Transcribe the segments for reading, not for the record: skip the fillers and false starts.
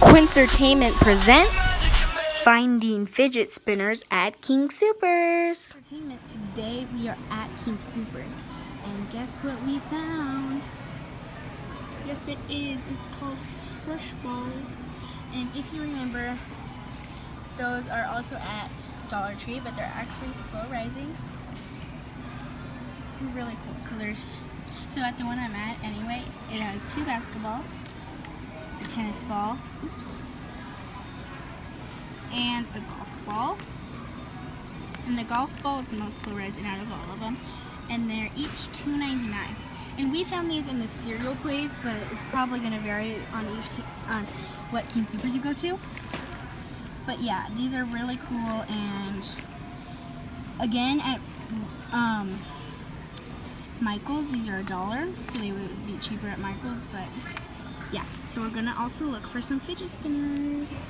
Quincertainment presents Finding Fidget Spinners at King Soopers. Entertainment. Today we are at King Soopers, and guess what we found? Yes, it is. It's called Crush Balls, and if you remember, those are also at Dollar Tree, but they're actually slow rising. Really cool. So at the one I'm at anyway, it has 2 basketballs, a tennis ball, and a golf ball. And the golf ball is the most slow rising out of all of them, and they're each $2.99. And we found these in the cereal place, but it's probably going to vary on what King Soopers you go to. But yeah, these are really cool, and again at Michael's, these are $1, so they would be cheaper at Michael's. But yeah, so we're gonna also look for some fidget spinners.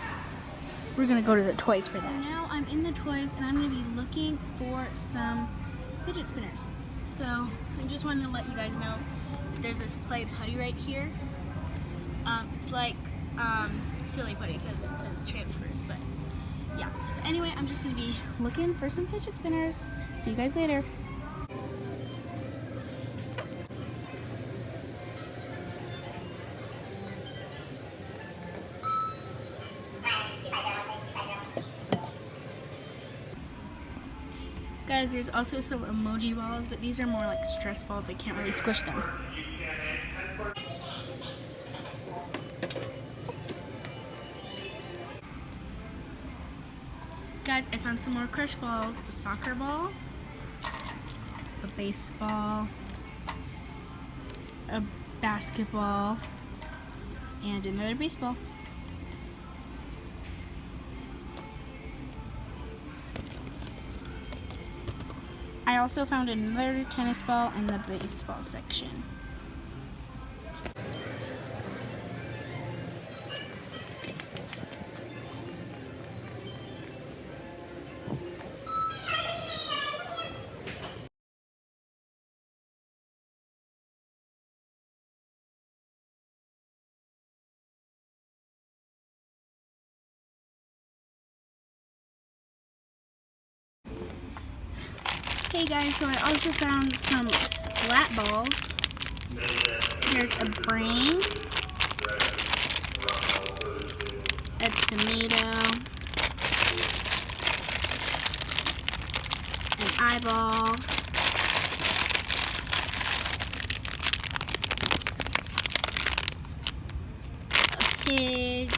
We're going to go to the toys for that. Now I'm in the toys, and I'm going to be looking for some fidget spinners. So I just wanted to let you guys know there's this play putty right here. It's like silly putty because it says transfers, but yeah. Anyway, I'm just going to be looking for some fidget spinners. See you guys later. Guys, there's also some emoji balls, but these are more like stress balls. I can't really squish them. Guys, I found some more crush balls. A soccer ball, a baseball, a basketball, and another baseball. I also found another tennis ball in the baseball section. Hey guys, so I also found some splat balls. There's a brain, a tomato, an eyeball, a pig,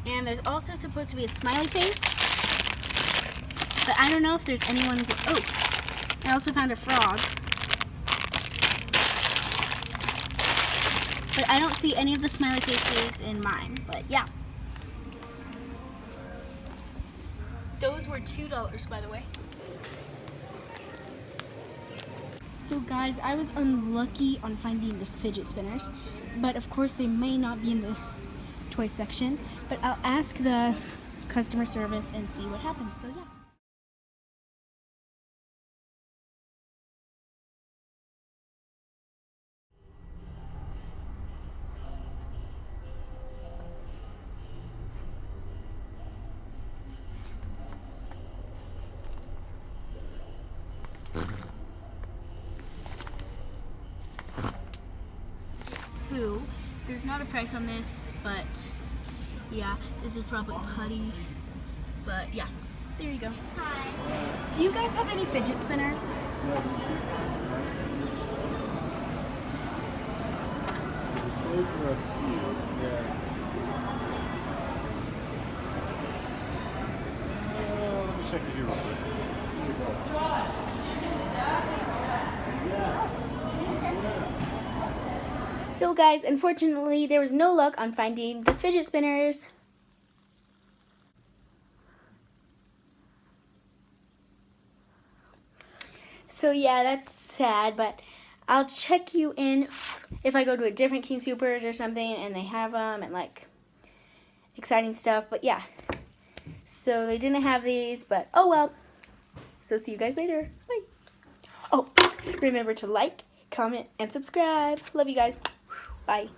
and there's also supposed to be a smiley face. But I don't know if there's anyone's. Oh, I also found a frog. But I don't see any of the smiley faces in mine. But yeah. Those were $2, by the way. So guys, I was unlucky on finding the fidget spinners. But of course they may not be in the toy section. But I'll ask the customer service and see what happens. So yeah. There's not a price on this, but yeah, this is probably putty. But yeah, there you go. Hi. Do you guys have any fidget spinners? Those were a few, yeah. Let me check it here real quick. Here we go. So guys, unfortunately, there was no luck on finding the fidget spinners. So yeah, that's sad, but I'll check you in if I go to a different King Soopers or something and they have them and like exciting stuff. But yeah, so they didn't have these, but oh well. So see you guys later. Bye. Oh, remember to like, comment, and subscribe. Love you guys. Bye.